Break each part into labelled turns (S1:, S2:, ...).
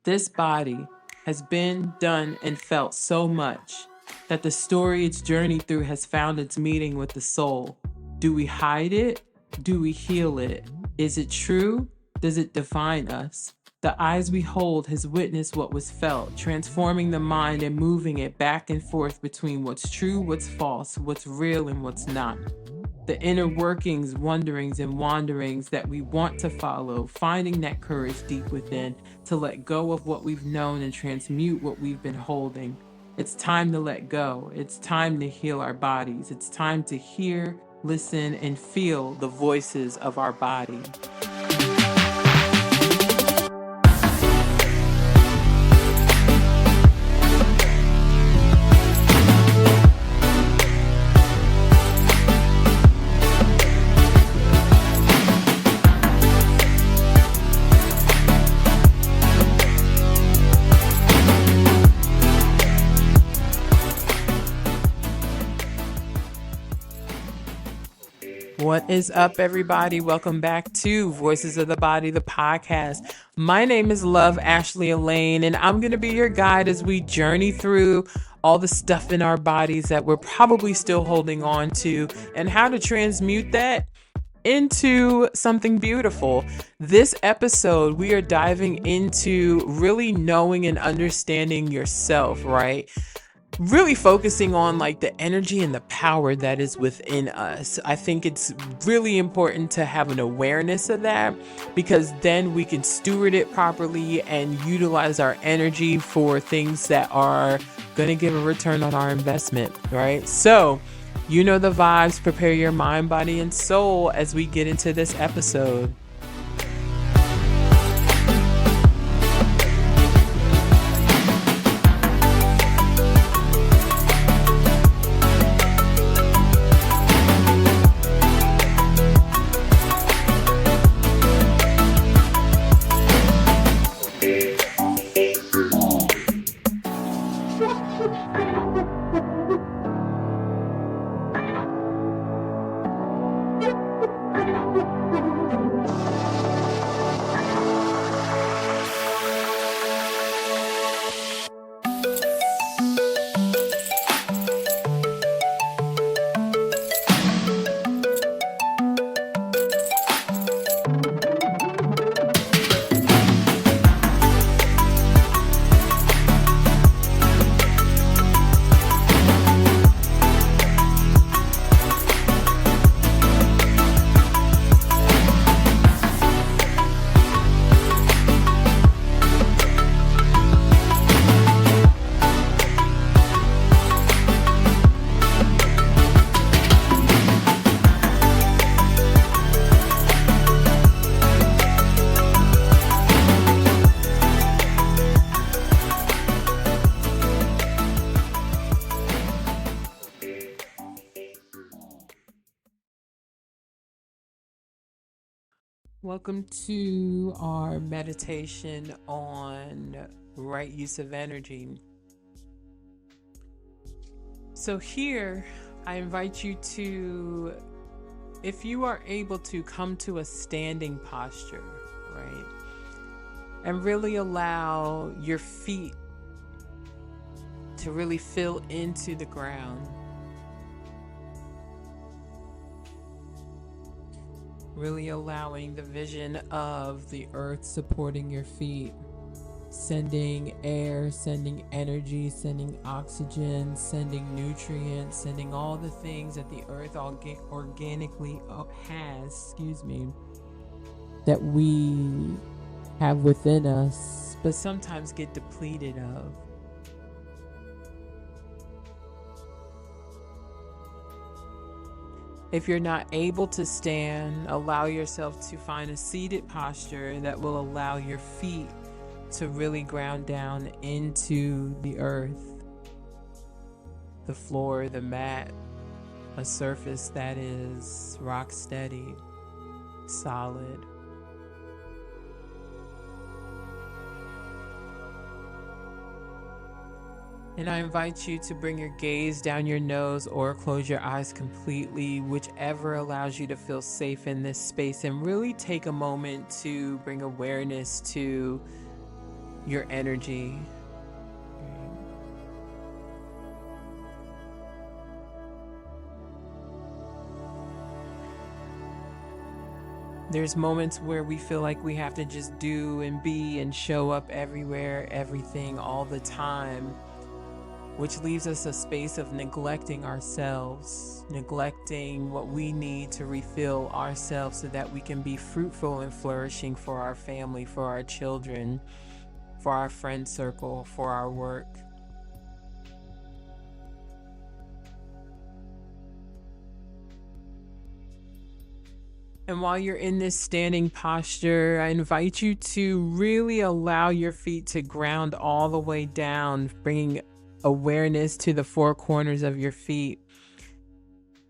S1: This body has been, done, and felt so much that the story it's journeyed through has found its meeting with the soul. Do we hide it? Do we heal it? Is it true? Does it define us? The eyes we hold has witnessed what was felt, transforming the mind and moving it back and forth between what's true, what's false, what's real, and what's not. The inner workings, wonderings, and wanderings that we want to follow, finding that courage deep within to let go of what we've known and transmute what we've been holding. It's time to let go. It's time to heal our bodies. It's time to hear, listen, and feel the voices of our body. What is up, everybody? Welcome back to Voices of the Body, the podcast. My name is Love Ashley Elaine, and I'm going to be your guide as we journey through all the stuff in our bodies that we're probably still holding on to and how to transmute that into something beautiful. This episode, we are diving into really knowing and understanding yourself, right? Really focusing on like the energy and the power that is within us. I think it's really important to have an awareness of that, because then we can steward it properly and utilize our energy for things that are going to give a return on our investment, right? So, you know the vibes. Prepare your mind, body, and soul as we get into this episode. Welcome to our meditation on right use of energy. So here, I invite you to, if you are able to, come to a standing posture, right? And really allow your feet to really fill into the ground. Really allowing the vision of the earth supporting your feet, sending air, sending energy, sending oxygen, sending nutrients, sending all the things that the earth organically has, that we have within us, but sometimes get depleted of. If you're not able to stand, allow yourself to find a seated posture that will allow your feet to really ground down into the earth, the floor, the mat, a surface that is rock steady, solid. And I invite you to bring your gaze down your nose or close your eyes completely, whichever allows you to feel safe in this space, and really take a moment to bring awareness to your energy. There's moments where we feel like we have to just do and be and show up everywhere, everything, all the time, which leaves us a space of neglecting ourselves, neglecting what we need to refill ourselves so that we can be fruitful and flourishing for our family, for our children, for our friend circle, for our work. And while you're in this standing posture, I invite you to really allow your feet to ground all the way down, bringing awareness to the four corners of your feet.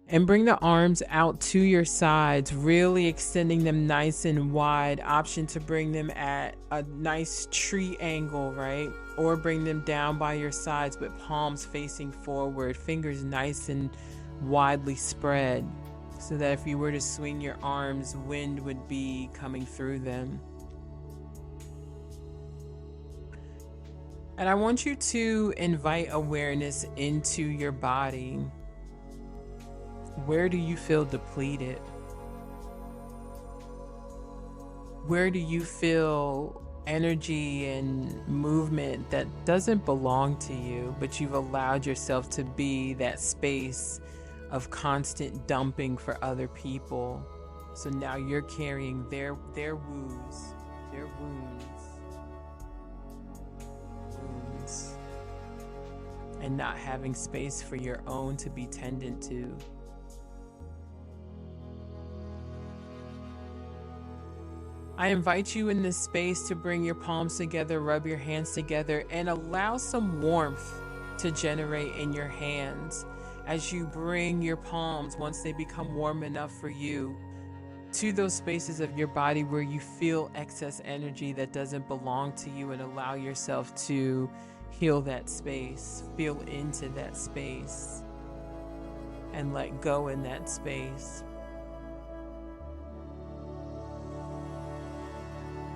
S1: And bring the arms out to your sides, really extending them nice and wide. Option to bring them at a nice tree angle, right? Or bring them down by your sides with palms facing forward, fingers nice and widely spread, so that if you were to swing your arms, wind would be coming through them. And I want you to invite awareness into your body. Where do you feel depleted? Where do you feel energy and movement that doesn't belong to you, but you've allowed yourself to be that space of constant dumping for other people? So now you're carrying their wounds, and not having space for your own to be tended to. I invite you in this space to bring your palms together, rub your hands together, and allow some warmth to generate in your hands as you bring your palms, once they become warm enough for you, to those spaces of your body where you feel excess energy that doesn't belong to you, and allow yourself to heal that space, feel into that space, and let go in that space.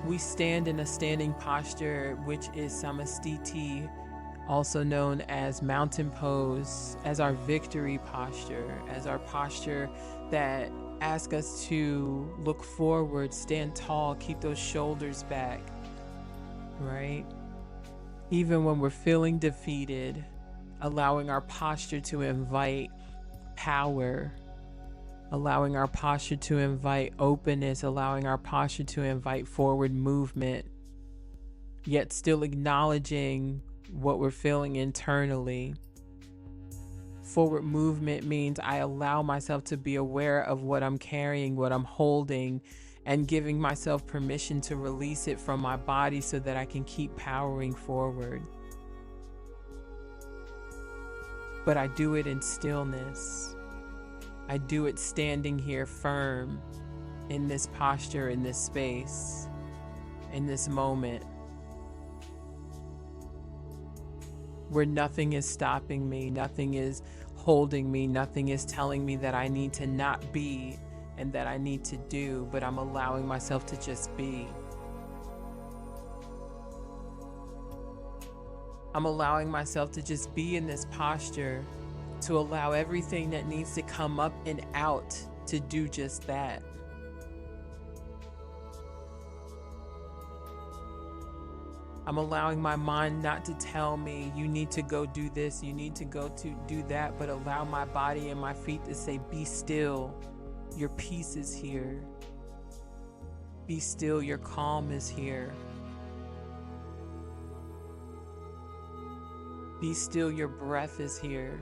S1: We stand in a standing posture, which is Samastiti, also known as mountain pose, as our victory posture, as our posture that asks us to look forward, stand tall, keep those shoulders back, right? Even when we're feeling defeated, allowing our posture to invite power, allowing our posture to invite openness, allowing our posture to invite forward movement, yet still acknowledging what we're feeling internally. Forward movement means I allow myself to be aware of what I'm carrying, what I'm holding, and giving myself permission to release it from my body so that I can keep powering forward. But I do it in stillness. I do it standing here firm in this posture, in this space, in this moment, where nothing is stopping me, nothing is holding me, nothing is telling me that I need to not be and that I need to do, but I'm allowing myself to just be. I'm allowing myself to just be in this posture, to allow everything that needs to come up and out to do just that. I'm allowing my mind not to tell me, you need to go do this, you need to go to do that, but allow my body and my feet to say, be still, your peace is here. Be still, your calm is here. Be still, your breath is here.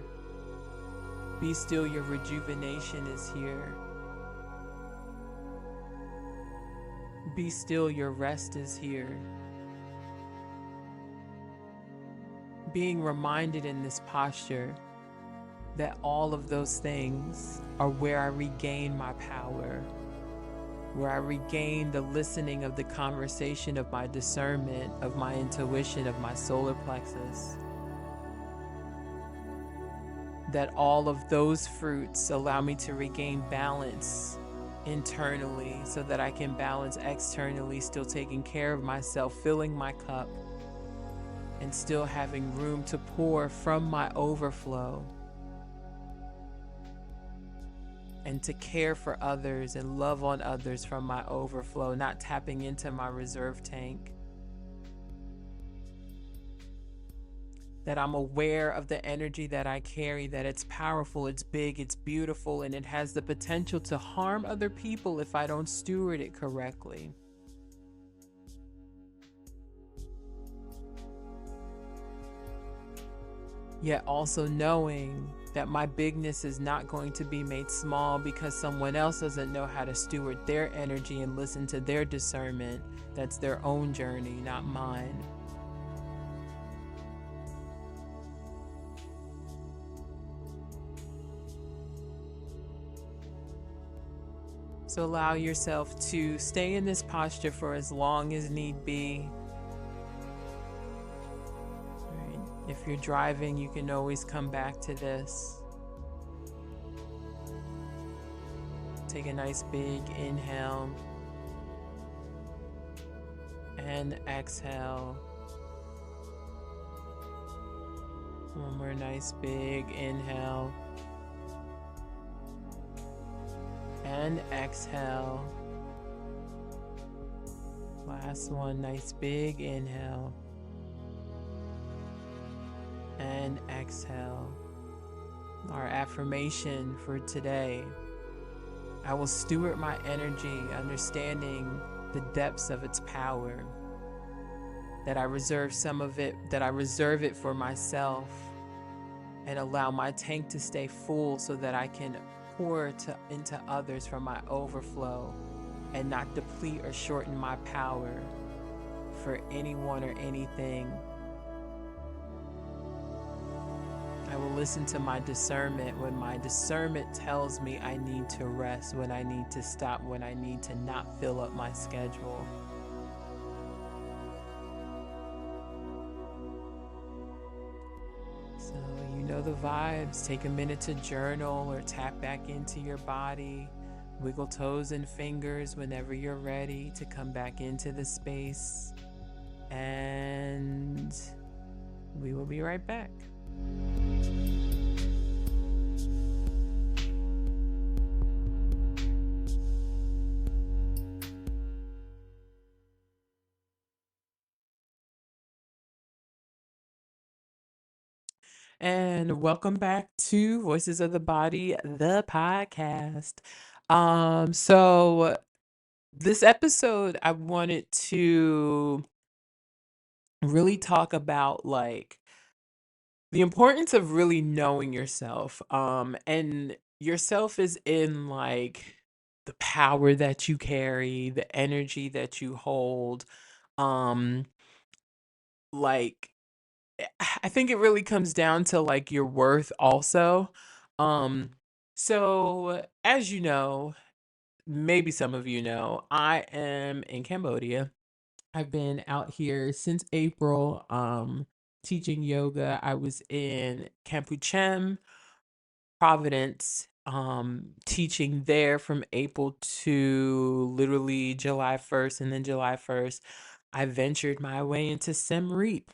S1: Be still, your rejuvenation is here. Be still, your rest is here. Being reminded in this posture that all of those things are where I regain my power, where I regain the listening of the conversation of my discernment, of my intuition, of my solar plexus. That all of those fruits allow me to regain balance internally so that I can balance externally, still taking care of myself, filling my cup, and still having room to pour from my overflow, and to care for others and love on others from my overflow, not tapping into my reserve tank. That I'm aware of the energy that I carry, that it's powerful, it's big, it's beautiful, and it has the potential to harm other people if I don't steward it correctly. Yet also knowing that my bigness is not going to be made small because someone else doesn't know how to steward their energy and listen to their discernment. That's their own journey, not mine. So allow yourself to stay in this posture for as long as need be. Right. If you're driving, you can always come back to this. Take a nice big inhale and exhale. One more nice big inhale and exhale. Last one, nice big inhale and exhale. Our affirmation for today: I will steward my energy, understanding the depths of its power. That I reserve some of it, that I reserve it for myself, and allow my tank to stay full so that I can pour into others from my overflow and not deplete or shorten my power for anyone or anything. I will listen to my discernment when my discernment tells me I need to rest, when I need to stop, when I need to not fill up my schedule. So you know the vibes. Take a minute to journal or tap back into your body. Wiggle toes and fingers whenever you're ready to come back into the space. And we will be right back. And welcome back to Voices of the Body, the podcast. So this episode I wanted to really talk about like the importance of really knowing yourself. And yourself is in like the power that you carry, the energy that you hold. Um, like I think it really comes down to like your worth also. Um, so as you know, maybe some of you know, I am in Cambodia. I've been out here since April, teaching yoga. I was in Campuchem, Providence, teaching there from April to literally July 1st. And then July 1st, I ventured my way into Siem Reap.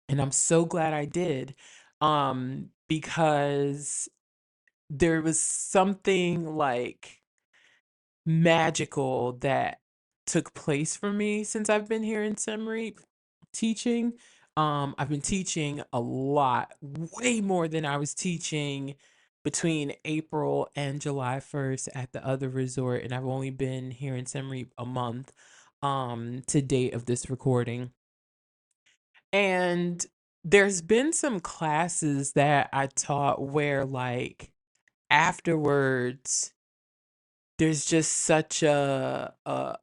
S1: And I'm so glad I did, because there was something like magical that took place for me since I've been here in Siem Reap teaching. I've been teaching a lot, way more than I was teaching between April and July 1st at the other resort, and I've only been here in Siem Reap a month, to date of this recording. And there's been some classes that I taught where, like, afterwards, there's just such a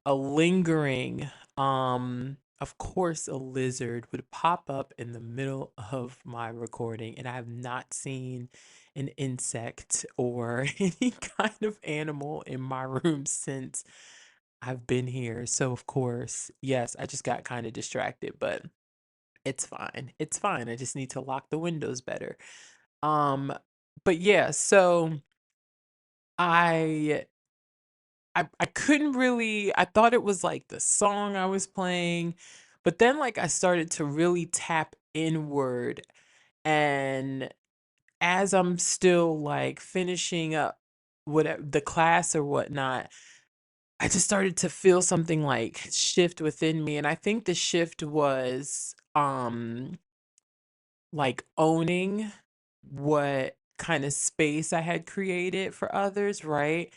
S1: lingering, of course, a lizard would pop up in the middle of my recording, and I have not seen an insect or any kind of animal in my room since I've been here. So, of course, yes, I just got kind of distracted, but it's fine. It's fine. I just need to lock the windows better. Um, but yeah, so I I couldn't really, I thought it was like the song I was playing, But then like I started to really tap inward, and as I'm still like finishing up whatever the class or whatnot, I just started to feel something like shift within me. And I think the shift was like owning what kind of space I had created for others, right?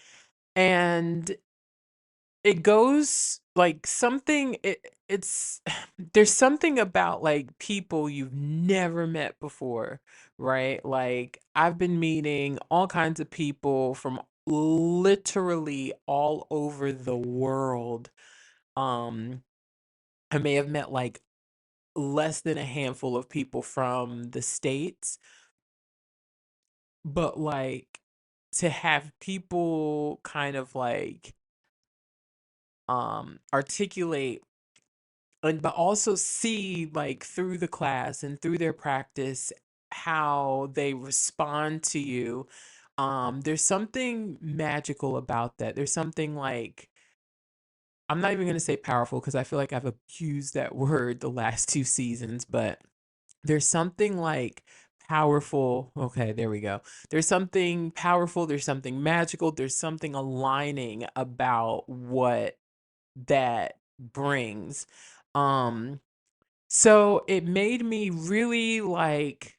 S1: And it goes like something it's there's something about like people you've never met before, right? Like I've been meeting all kinds of people from literally all over the world. um I may have met like less than a handful of people from the States, but like to have people kind of like articulate and but also see like through the class and through their practice how they respond to you. There's something magical about that. There's something like, I'm not even going to say powerful because I feel like I've abused that word the last two seasons, but there's something like powerful. Okay, there we go. There's something powerful, there's something magical, there's something aligning about what that brings. Um so it made me really like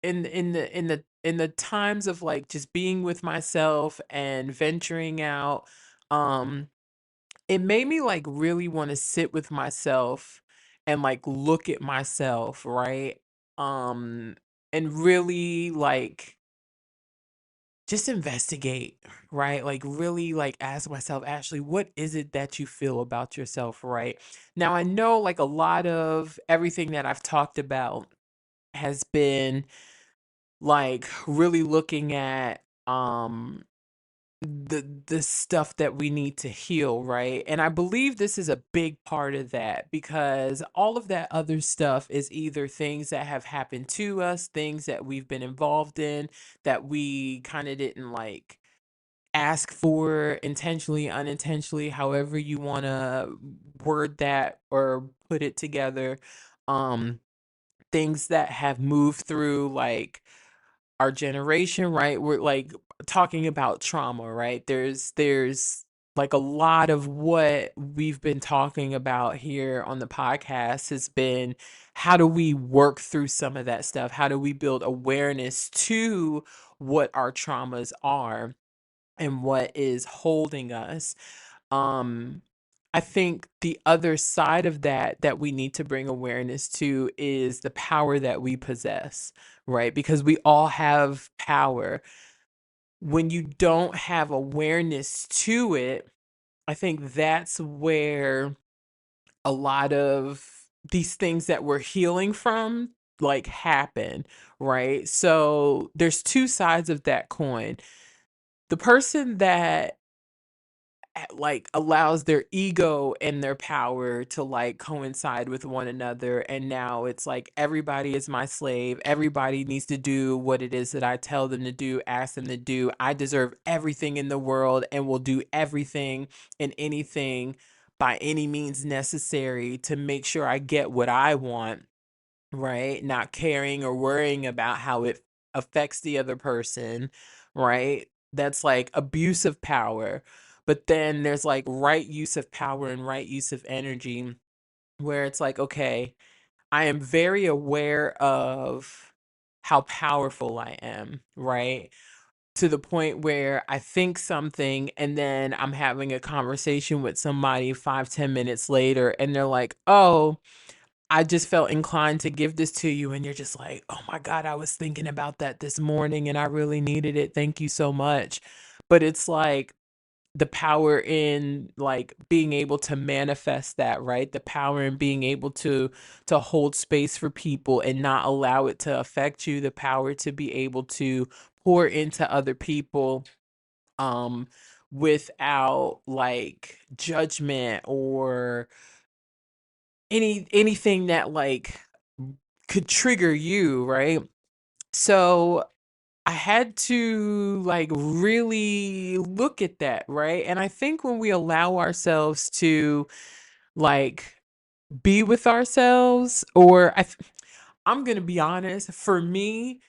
S1: in the times of like just being with myself and venturing out, um it made me like really want to sit with myself and like look at myself, right? Um and really like just investigate, right? Like really like ask myself, Ashley, what is it that you feel about yourself, right? Now I know like a lot of everything that I've talked about has been like really looking at the stuff that we need to heal, right? And I believe this is a big part of that because all of that other stuff is either things that have happened to us, things that we've been involved in that we kind of didn't like ask for intentionally, unintentionally, however you want to word that or put it together. Um things that have moved through like our generation, right? We're like talking about trauma, right? There's like a lot of what we've been talking about here on the podcast has been how do we work through some of that stuff? How do we build awareness to what our traumas are and what is holding us? Um I think the other side of that that we need to bring awareness to is the power that we possess, right? Because we all have power. When you don't have awareness to it, I think that's where a lot of these things that we're healing from like happen, right? So there's two sides of that coin. The person that like allows their ego and their power to like coincide with one another, and now it's like everybody is my slave, everybody needs to do what it is that I tell them to do, ask them to do, I deserve everything in the world and will do everything and anything by any means necessary to make sure I get what I want, right? Not caring or worrying about how it affects the other person, right? That's like abuse of power. But then there's like right use of power and right use of energy, where it's like, okay, I am very aware of how powerful I am, right? To the point where I think something and then I'm having a conversation with somebody 5, 10 minutes later, and they're like, oh, I just felt inclined to give this to you, and you're just like, "Oh my god, I was thinking about that this morning and I really needed it. Thank you so much." But it's like the power in like being able to manifest that, right? The power in being able to hold space for people and not allow it to affect you, the power to be able to pour into other people um without like judgment or anything that like could trigger you, right? So I had to like really look at that, right? And I think when we allow ourselves to like be with ourselves. Or I'm going to be honest, for me,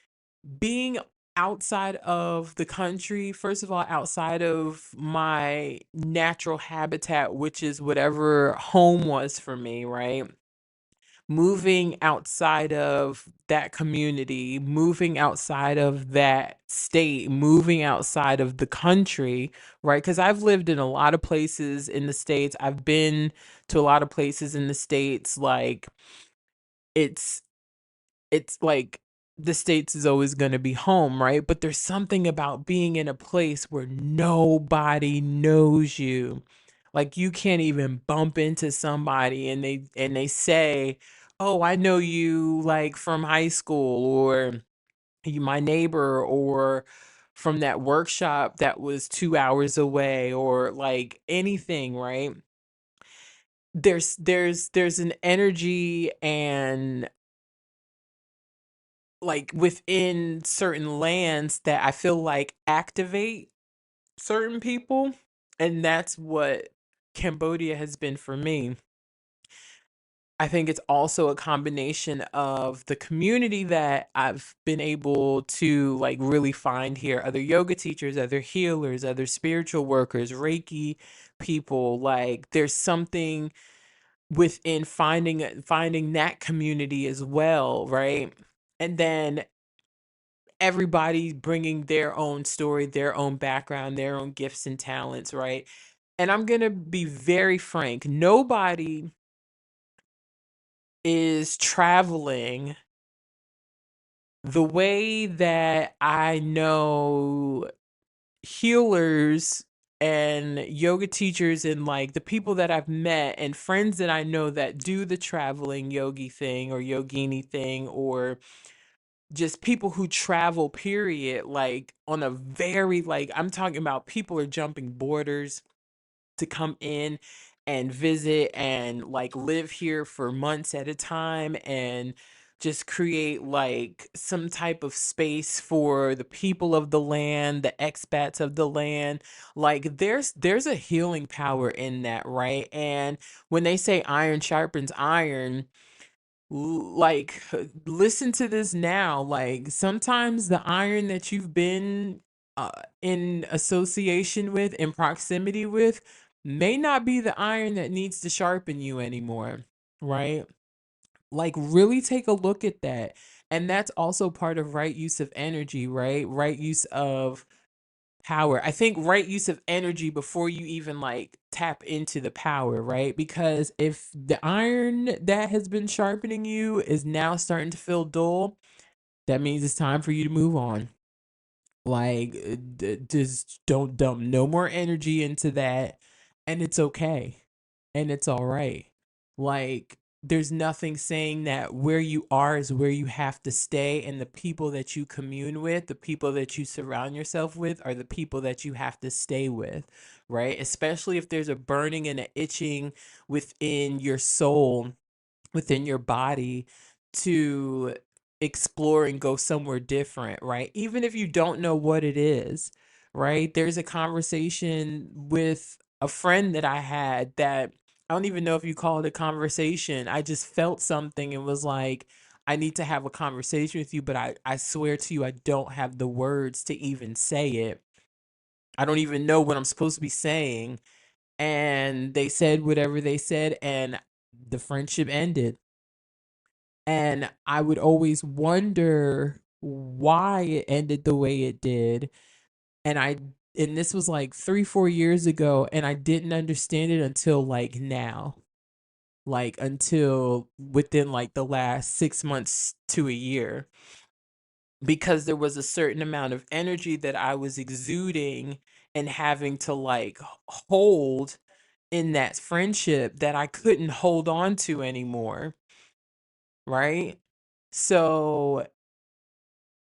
S1: being outside of the country, first of all, outside of my natural habitat, which is whatever home was for me, right? Moving outside of that community, moving outside of that state, moving outside of the country, right? Because I've lived in a lot of places in the States. I've been to a lot of places in the States. Like, it's it's like the States is always going to be home, right? But there's something about being in a place where nobody knows you. Like, you can't even bump into somebody and they say, "Oh, I know you like from high school," or "You my neighbor," or "From that workshop that was 2 hours away," or like anything, right? There's an energy and like within certain lands that I feel like activate certain people. And that's what Cambodia has been for me. I think it's also a combination of the community that I've been able to like really find here, other yoga teachers, other healers, other spiritual workers, Reiki people. Like, there's something within finding that community as well, right? And then everybody bringing their own story, their own background, their own gifts and talents, right? And I'm going to be very frank, nobody is traveling the way that I know healers and yoga teachers, and like the people that I've met and friends that I know that do the traveling yogi thing or yogini thing, or just people who travel, period, like on a very, like, I'm talking about people are jumping borders to come in and visit and like live here for months at a time and just create like some type of space for the people of the land, the expats of the land. Like, there's a healing power in that, right? And when they say iron sharpens iron, like, listen to this now. Like, sometimes the iron that you've been in association with, in proximity with, may not be the iron that needs to sharpen you anymore, right? Like, really take a look at that. And that's also part of right use of energy, right? Right use of power. I think right use of energy before you even like tap into the power, right? Because if the iron that has been sharpening you is now starting to feel dull, that means it's time for you to move on. Like, just don't dump no more energy into that, and it's okay. And it's all right. Like, there's nothing saying that where you are is where you have to stay, and the people that you commune with, the people that you surround yourself with, are the people that you have to stay with, right? Especially if there's a burning and an itching within your soul, within your body, to explore and go somewhere different, right? Even if you don't know what it is, right? There's a conversation with a friend that I had that I don't even know if you call it a conversation. I just felt something and was like, I need to have a conversation with you, but I swear to you, I don't have the words to even say it. I don't even know what I'm supposed to be saying. And they said whatever they said, and the friendship ended. And I would always wonder why it ended the way it did. And this was like 3, 4 years ago, and I didn't understand it until like now. Like, until within like the last 6 months to a year. Because there was a certain amount of energy that I was exuding and having to like hold in that friendship that I couldn't hold on to anymore. Right? So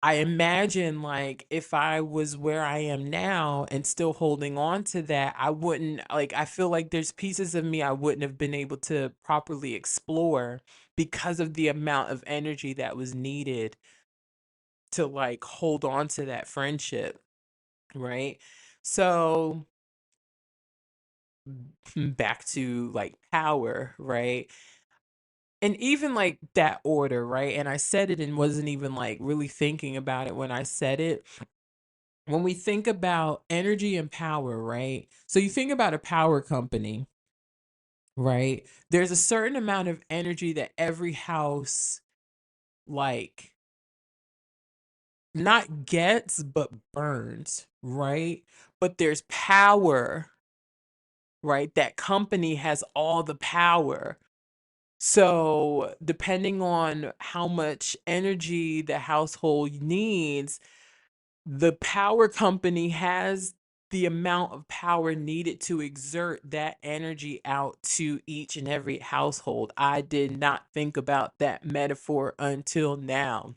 S1: I imagine, like, if I was where I am now and still holding on to that, I wouldn't, like, I feel like there's pieces of me I wouldn't have been able to properly explore because of the amount of energy that was needed to like hold on to that friendship, right? So, back to like power, right? And even like that order, right? And I said it and wasn't even like really thinking about it when I said it. When we think about energy and power, right? So you think about a power company, right? There's a certain amount of energy that every house, like, not gets, but burns, right? But there's power, right? That company has all the power. So, depending on how much energy the household needs, the power company has the amount of power needed to exert that energy out to each and every household. I did not think about that metaphor until now,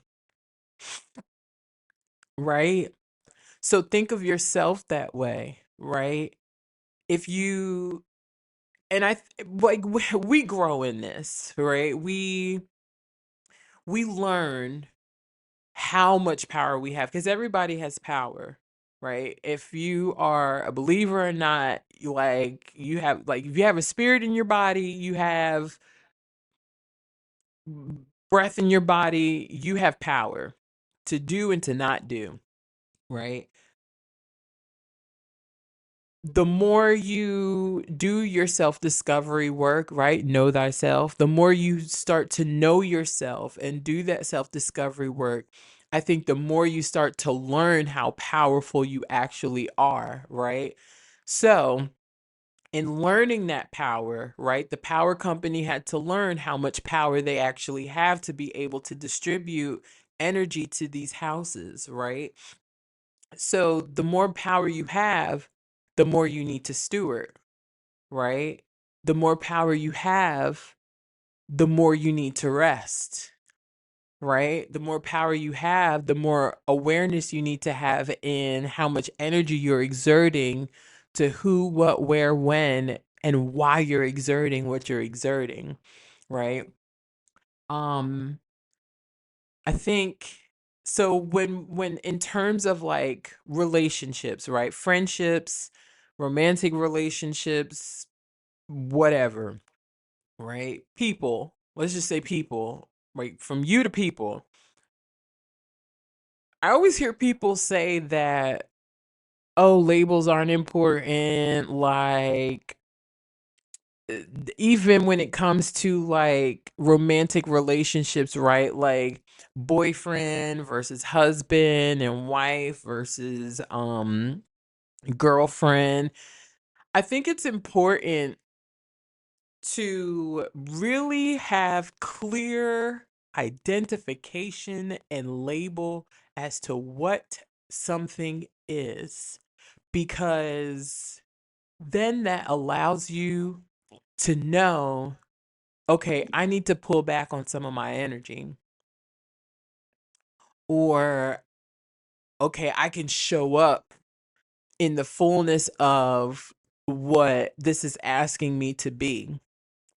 S1: right? So think of yourself that way, right? If you and like we grow in this, right? We learn how much power we have because everybody has power, right? If you are a believer or not, you have like if you have a spirit in your body, you have breath in your body, you have power to do and to not do, right? The more you do your self discovery work, right? Know thyself, the more you start to know yourself and do that self discovery work, I think the more you start to learn how powerful you actually are, right? So, in learning that power, right, the power company had to learn how much power they actually have to be able to distribute energy to these houses, right? So, the more power you have, the more you need to steward, right? The more power you have, the more you need to rest, right? The more power you have, the more awareness you need to have in how much energy you're exerting to who, what, where, when, and why you're exerting what you're exerting, right? Um, I think so when in terms of like relationships, right? Friendships, romantic relationships, whatever, right? People, let's just say people, right? From you to people. I always hear people say that, oh, labels aren't important. Like, even when it comes to like romantic relationships, right? Like boyfriend versus husband and wife versus girlfriend. I think it's important to really have clear identification and label as to what something is, because then that allows you to know, okay, I need to pull back on some of my energy, or okay, I can show up in the fullness of what this is asking me to be,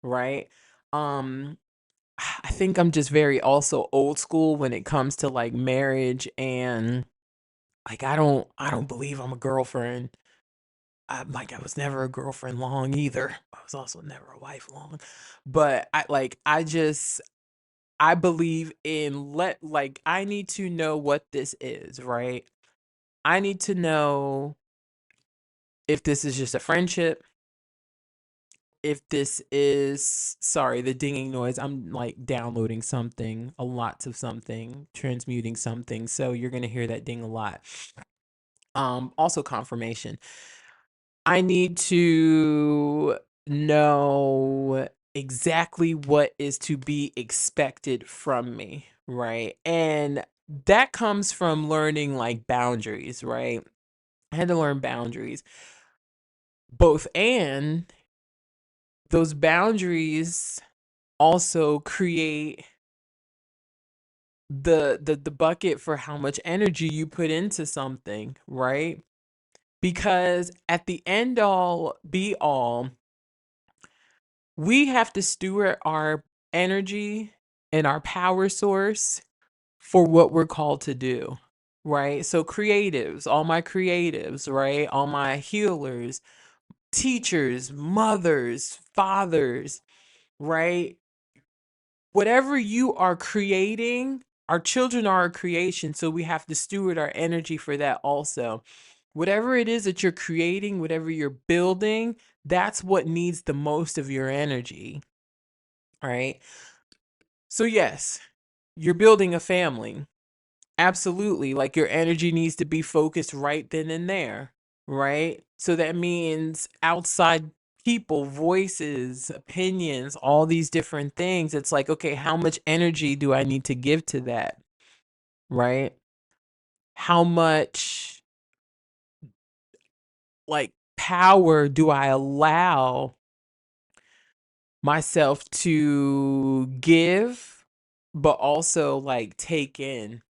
S1: right? Um I think I'm just very also old school when it comes to like marriage, and like I don't believe I'm a girlfriend. I was never a girlfriend long either. I was also never a wife long. But I believe in I need to know what this is, right? I need to know if this is just a friendship, if this is, sorry, the dinging noise. I'm like downloading something, a lot of something, transmuting something. So you're going to hear that ding a lot. Also confirmation. I need to know exactly what is to be expected from me, right? And that comes from learning like boundaries, right? I had to learn boundaries. Both and those boundaries also create the bucket for how much energy you put into something, right? Because at the end all be all, we have to steward our energy and our power source for what we're called to do, right? So creatives, all my creatives, right? All my healers, teachers, mothers, fathers, right? whatever you are creating, our children are a creation, so we have to steward our energy for that also. Whatever it is that you're creating, whatever you're building, that's what needs the most of your energy, right? So, yes, you're building a family. Absolutely. Like your energy needs to be focused right then and there, right? So that means outside people, voices, opinions, all these different things. It's like, okay, how much energy do I need to give to that, right? How much like power do I allow myself to give, but also like take in?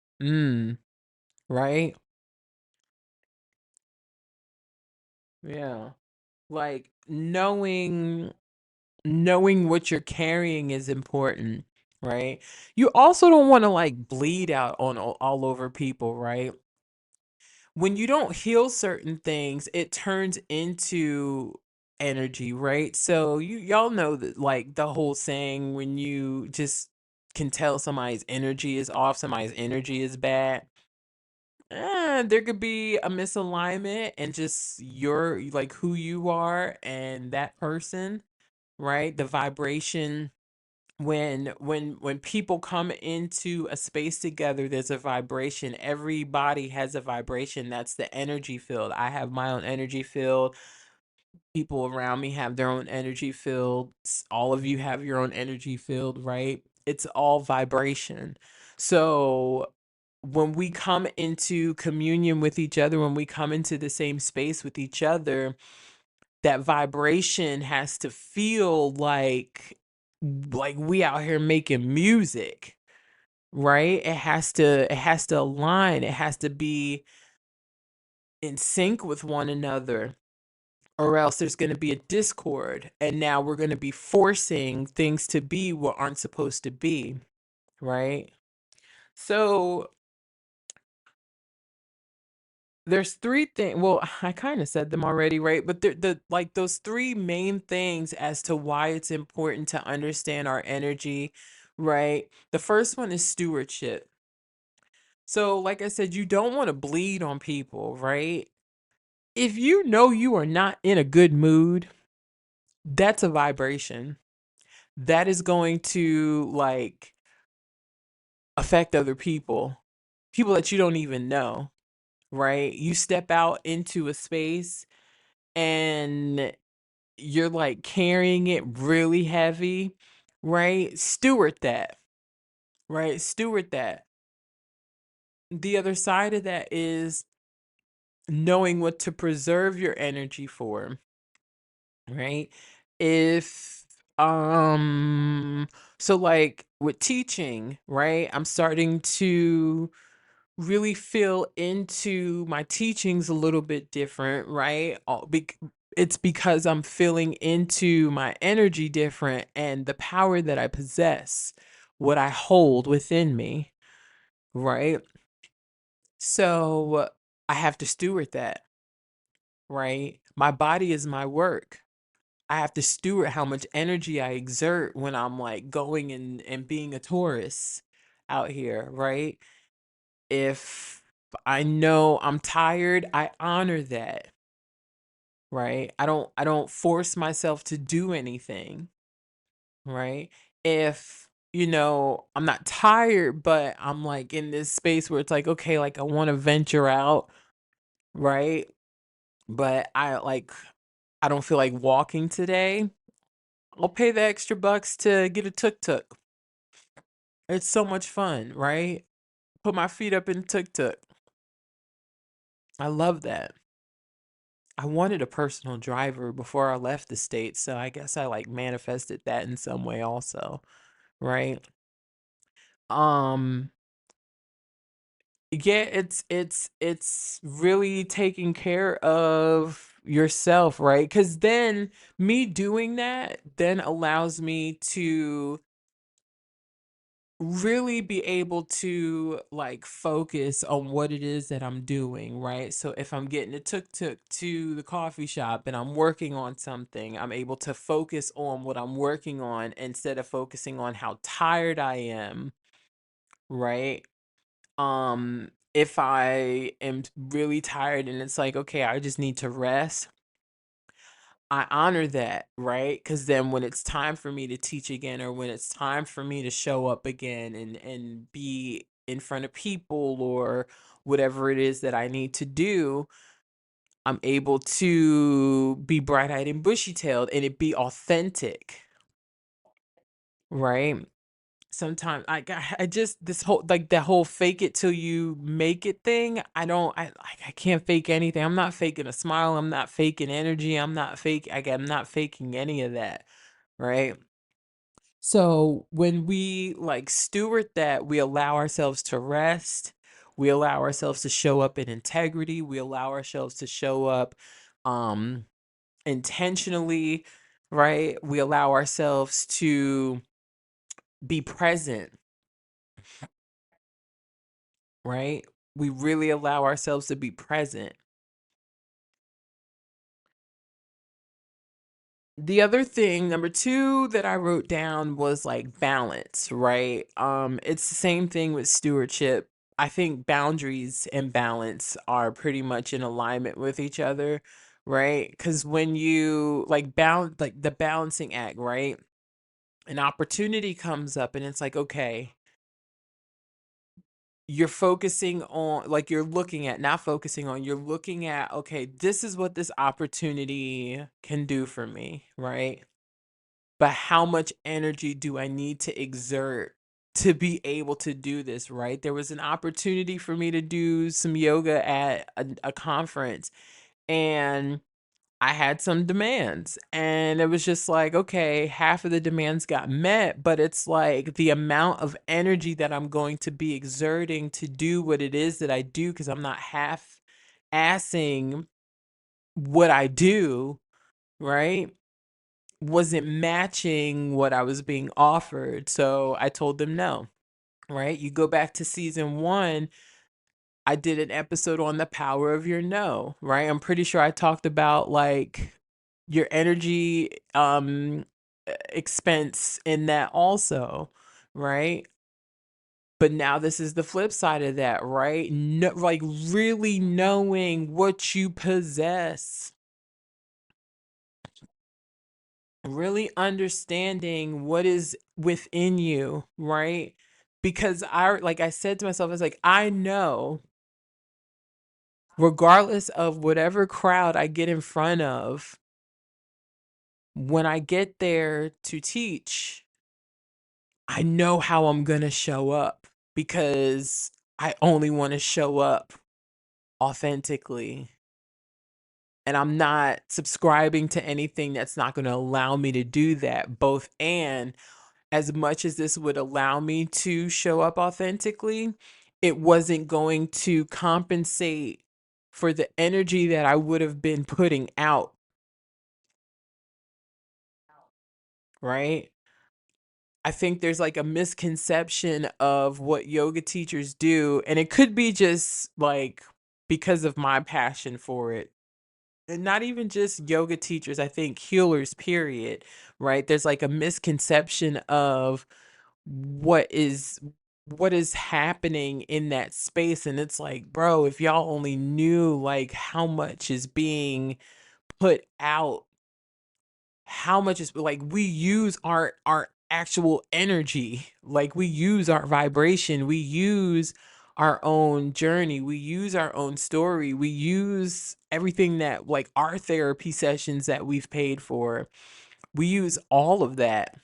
S1: Right? Yeah. Like knowing what you're carrying is important, right? You also don't want to like bleed out on all over people, right? When you don't heal certain things, it turns into energy, right? So y'all know that like the whole saying when you just can tell somebody's energy is off, somebody's energy is bad. There could be a misalignment and just your like who you are and that person, right? The vibration when people come into a space together, there's a vibration. Everybody has a vibration. That's the energy field. I have my own energy field. People around me have their own energy field. All of you have your own energy field, right? It's all vibration. So when we come into communion with each other, when we come into the same space with each other, that vibration has to feel like we out here making music, right? It has to align, it has to be in sync with one another, or else there's going to be a discord, and now we're going to be forcing things to be what aren't supposed to be, right? So there's three things. Well, I kind of said them already, right? But the like those three main things as to why it's important to understand our energy, right? The first one is stewardship. So, like I said, you don't want to bleed on people, right? If you know you are not in a good mood, that's a vibration. That is going to like affect other people, people that you don't even know, right? You step out into a space and you're like carrying it really heavy, right? Steward that, right? Steward that. The other side of that is knowing what to preserve your energy for, right? If so like with teaching, right? I'm starting to really feel into my teachings a little bit different, right? It's because I'm feeling into my energy different and the power that I possess, what I hold within me, right? So I have to steward that, right? My body is my work. I have to steward how much energy I exert when I'm like going and being a tourist out here, right? If I know I'm tired, I honor that, right? I don't force myself to do anything, right? If I'm not tired, but I'm like in this space where it's like, okay, like I want to venture out, right? But I don't feel like walking today. I'll pay the extra bucks to get a tuk-tuk. It's so much fun, right? Put my feet up in tuk-tuk. I love that. I wanted a personal driver before I left the state, so I guess I like manifested that in some way also, right? Um yeah, it's really taking care of yourself, right? Cuz then me doing that then allows me to really be able to like focus on what it is that I'm doing, right? So if I'm getting a tuk-tuk to the coffee shop and I'm working on something, I'm able to focus on what I'm working on instead of focusing on how tired I am, right? If I am really tired and it's like, okay, I just need to rest, I honor that, right? Because then when it's time for me to teach again, or when it's time for me to show up again and be in front of people or whatever it is that I need to do, I'm able to be bright-eyed and bushy-tailed and it be authentic, right? Sometimes I just this whole like that whole fake it till you make it thing. I can't fake anything. I'm not faking a smile. I'm not faking energy. I'm not faking any of that, right? So when we like steward that, we allow ourselves to rest. We allow ourselves to show up in integrity. We allow ourselves to show up um intentionally, right? We allow ourselves to be present, right? We really allow ourselves to be present. The other thing, number 2 that I wrote down was like balance, right? It's the same thing with stewardship. I think boundaries and balance are pretty much in alignment with each other, right? Because when you like like the balancing act, right? An opportunity comes up and it's like, okay, you're focusing on like you're looking at not focusing on you're looking at, okay, this is what this opportunity can do for me, right? But how much energy do I need to exert to be able to do this, right? There was an opportunity for me to do some yoga at a conference, and I had some demands, and it was just like, okay, half of the demands got met, but it's like the amount of energy that I'm going to be exerting to do what it is that I do, because I'm not half assing what I do, right? Wasn't matching what I was being offered. So I told them no, right? You go back to season 1, I did an episode on the power of your no, right? I'm pretty sure I talked about like your energy expense in that also, right? But now this is the flip side of that, right? No, like really knowing what you possess, really understanding what is within you, right? Because like I said to myself, I was like, I know regardless of whatever crowd I get in front of, when I get there to teach, I know how I'm going to show up because I only want to show up authentically. And I'm not subscribing to anything that's not going to allow me to do that. Both and as much as this would allow me to show up authentically, it wasn't going to compensate for the energy that I would have been putting out, right? I think there's like a misconception of what yoga teachers do, and it could be just like because of my passion for it. And not even just yoga teachers, I think healers, period, right? There's like a misconception of what is what is happening in that space, and it's like, bro, if y'all only knew like how much is being put out, how much is like we use our actual energy, like we use our vibration, we use our own journey, we use our own story, we use everything that like our therapy sessions that we've paid for, we use all of that,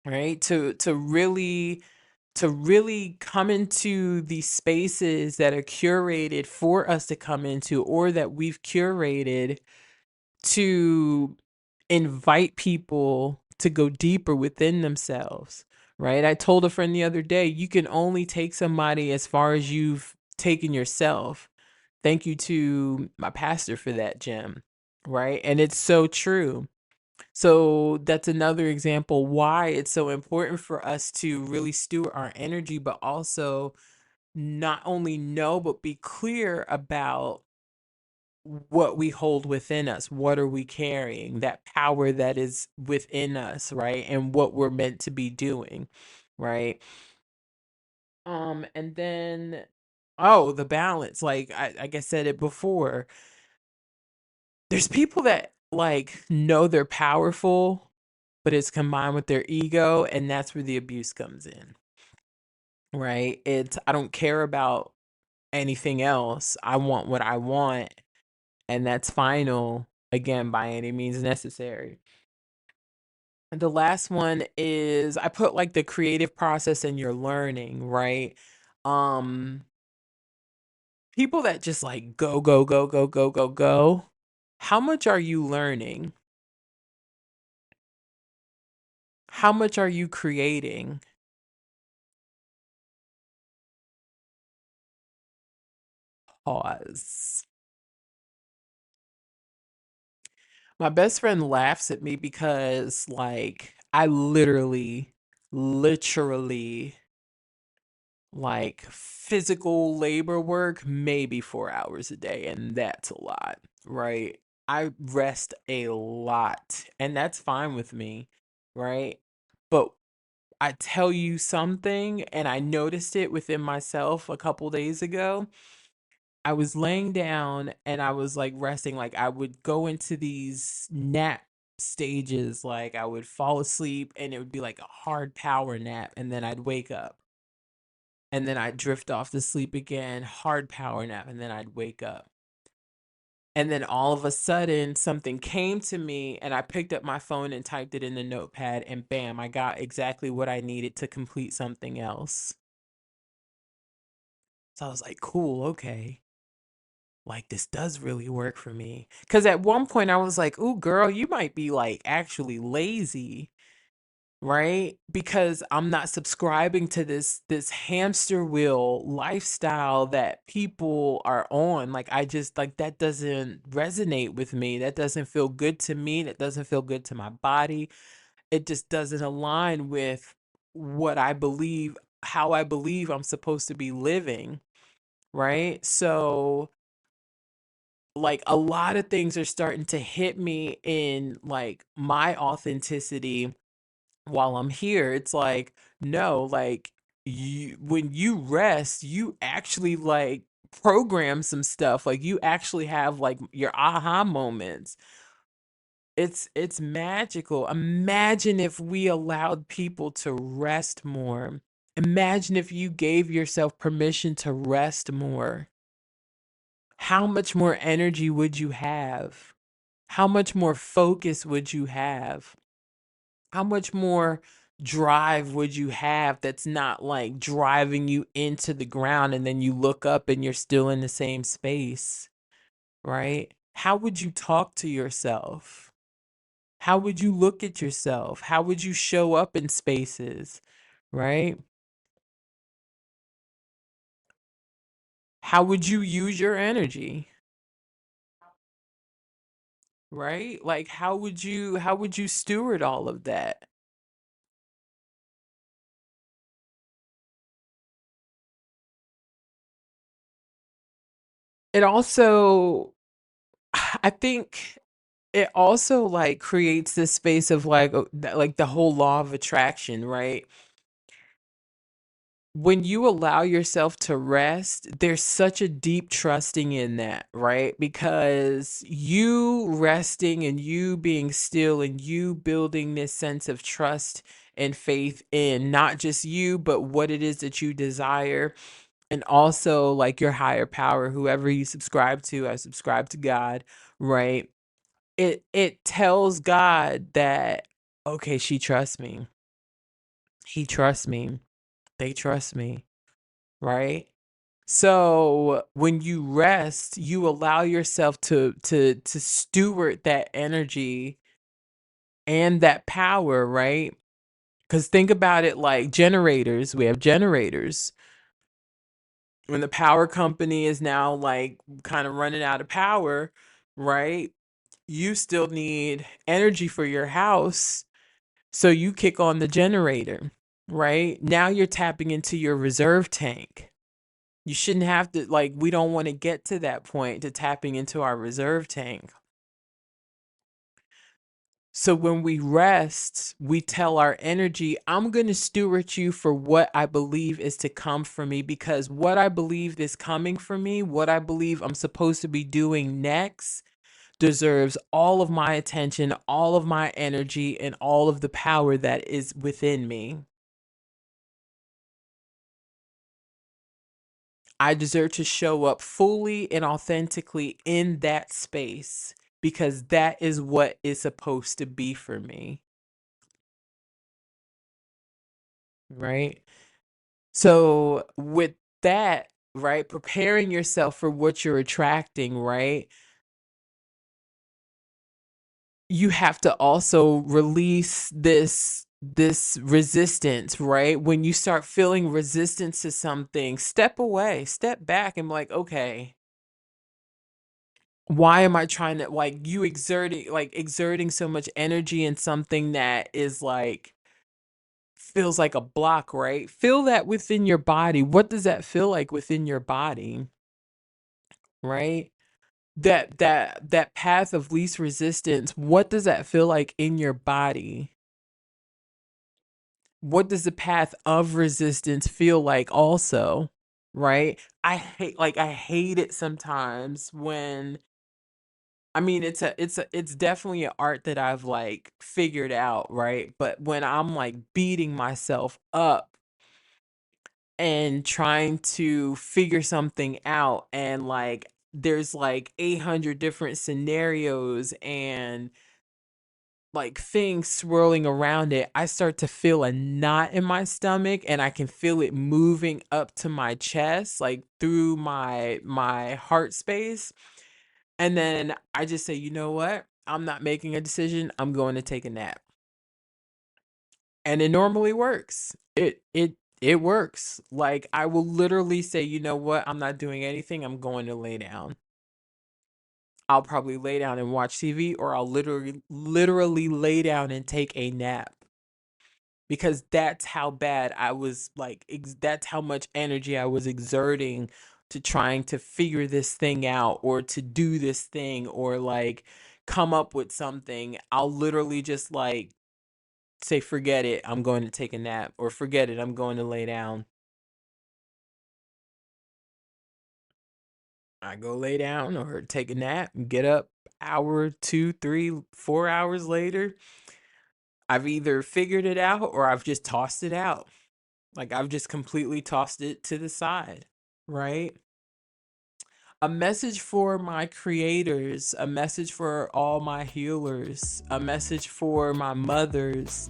S1: right? To really come into these spaces that are curated for us to come into, or that we've curated to invite people to go deeper within themselves, right? I told a friend the other day, you can only take somebody as far as you've taken yourself. Thank you to my pastor for that, Jim, right? And it's so true. So that's another example why it's so important for us to really steward our energy, but also not only know, but be clear about what we hold within us. What are we carrying? That power that is within us, right? And what we're meant to be doing, right? And then, oh, the balance. Like I said it before, there's people that like know they're powerful, but it's combined with their ego, and that's where the abuse comes in, right? It's I don't care about anything else. I want what I want, and that's final, again, by any means necessary. And the last one is I put like the creative process and your learning, right? Um People that just like go go go go go go go. How much are you learning? How much are you creating? Pause. My best friend laughs at me because like I literally like physical labor work maybe 4 hours a day, and that's a lot, right? I rest a lot, and that's fine with me, right? But I tell you something, and I noticed it within myself a couple days ago. I was laying down and I was like resting, like I would go into these nap stages, like I would fall asleep and it would be like a hard power nap, and then I'd wake up and then I'd drift off to sleep again, hard power nap, and then I'd wake up. And then all of a sudden, something came to me, and I picked up my phone and typed it in the notepad, and bam, I got exactly what I needed to complete something else. So I was like, cool, okay. Like, this does really work for me. Because at one point, I was like, ooh, girl, you might be like actually lazy, right? Because I'm not subscribing to this hamster wheel lifestyle that people are on. Like I just like that doesn't resonate with me. That doesn't feel good to me. That doesn't feel good to my body. It just doesn't align with what I believe, how I believe I'm supposed to be living, right? So like a lot of things are starting to hit me in like my authenticity while I'm here. It's like, no, like you when you rest, you actually like program some stuff. Like you actually have like your aha moments. It's magical. Imagine if we allowed people to rest more. Imagine if you gave yourself permission to rest more. How much more energy would you have? How much more focus would you have? How much more drive would you have that's not like driving you into the ground and then you look up and you're still in the same space, right? How would you talk to yourself? How would you look at yourself? How would you show up in spaces, right? How would you use your energy, right? Like how would you steward all of that? It also I think it also like creates this space of like like the whole law of attraction, right? When you allow yourself to rest, there's such a deep trusting in that, right? Because you resting and you being still and you building this sense of trust and faith in not just you, but what it is that you desire, and also like your higher power, whoever you subscribe to. I subscribe to God, right? It tells God that, okay, she trusts me. He trusts me. They trust me, right? So when you rest, you allow yourself to steward that energy and that power, right? Cuz think about it like generators. We have generators. When the power company is now like kind of running out of power, right? you still need energy for your house. So you kick on the generator, right? Now you're tapping into your reserve tank. You shouldn't have to, like, we don't want to get to that point to tapping into our reserve tank. So when we rest, we tell our energy, I'm going to steward you for what I believe is to come for me, because what I believe is coming for me, what I believe I'm supposed to be doing next, deserves all of my attention, all of my energy, and all of the power that is within me. I deserve to show up fully and authentically in that space because that is what is supposed to be for me, right? So, with that, right, preparing yourself for what you're attracting, right? You have to also release this resistance, right? When you start feeling resistance to something, step away, step back and be like, okay, why am I trying to, like, you exerting so much energy in something that is like feels like a block, right? Feel that within your body. What does that feel like within your body, right? That path of least resistance, what does that feel like in your body? What does the path of resistance feel like also, right? I hate it sometimes when, I mean, it's definitely an art that I've like figured out, right? But when I'm like beating myself up and trying to figure something out, and like there's like 800 different scenarios and like things swirling around it, I start to feel a knot in my stomach, and I can feel it moving up to my chest, like through my heart space. And then I just say, you know what? I'm not making a decision. I'm going to take a nap. And it normally works. It works. Like I will literally say, you know what? I'm not doing anything. I'm going to lay down. I'll probably lay down and watch TV, or I'll literally lay down and take a nap, because that's how bad I was, like that's how much energy I was exerting to trying to figure this thing out, or to do this thing, or like come up with something. I'll literally just like say, forget it, I'm going to take a nap, or forget it, I'm going to lay down. I go lay down or take a nap and get up, hour, 2, 3, 4 hours later. I've either figured it out or I've just tossed it out. Like I've just completely tossed it to the side, right? A message for my creators, a message for all my healers, a message for my mothers,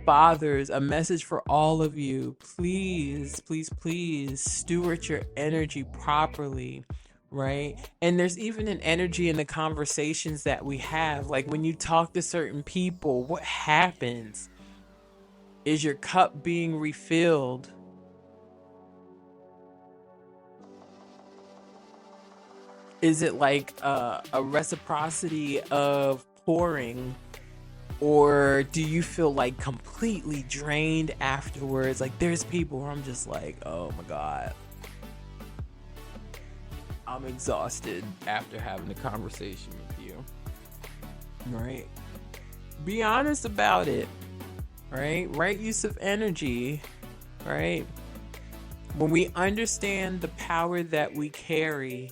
S1: fathers, a message for all of you. Please, please, please steward your energy properly, right? And there's even an energy in the conversations that we have. Like when you talk to certain people, what happens? Is your cup being refilled? Is it like a reciprocity of pouring? Or do you feel like completely drained afterwards? Like there's people where I'm just like, oh my God, I'm exhausted after having a conversation with you. Right? Be honest about it. Right? Right use of energy. Right? When we understand the power that we carry,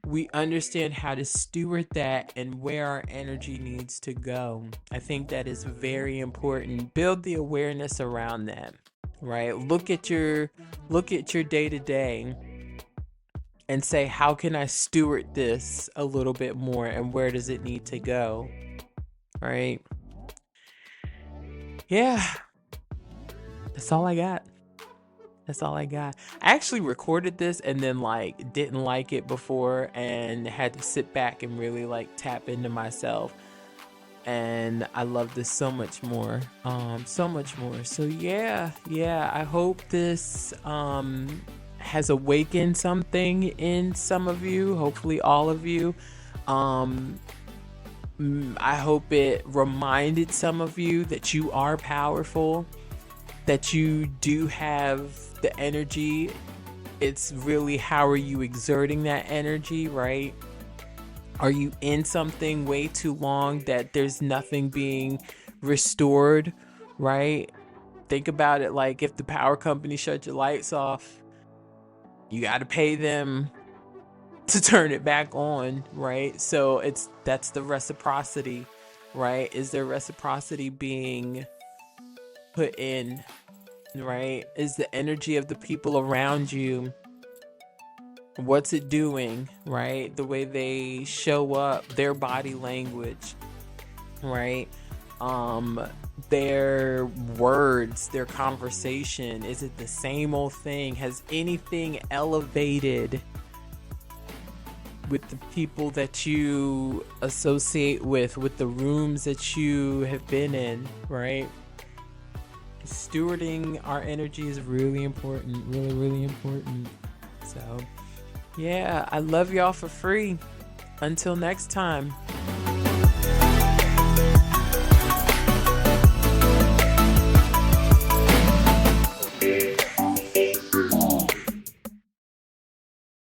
S1: we understand how to steward that and where our energy needs to go. I think that is very important. Build the awareness around that, right? Look at your day to day and say, how can I steward this a little bit more, and where does it need to go? Right? Yeah, that's all I got. That's all I got. I actually recorded this and then like didn't like it before, and had to sit back and really like tap into myself. And I love this so much more. So much more. So yeah, I hope this has awakened something in some of you, hopefully all of you. Um, I hope it reminded some of you that you are powerful, that you do have the energy. It's really, how are you exerting that energy, right? Are you in something way too long that there's nothing being restored, right? Think about it, like if the power company shut your lights off, you got to pay them to turn it back on, right? So that's the reciprocity, right? Is there reciprocity being put in, right? Is the energy of the people around you, what's it doing, right? The way they show up, their body language, right? Their words, their conversation, is it the same old thing? Has anything elevated with the people that you associate with the rooms that you have been in, right? Stewarding our energy is really important, really, really important. So, yeah, I love y'all for free. Until next time.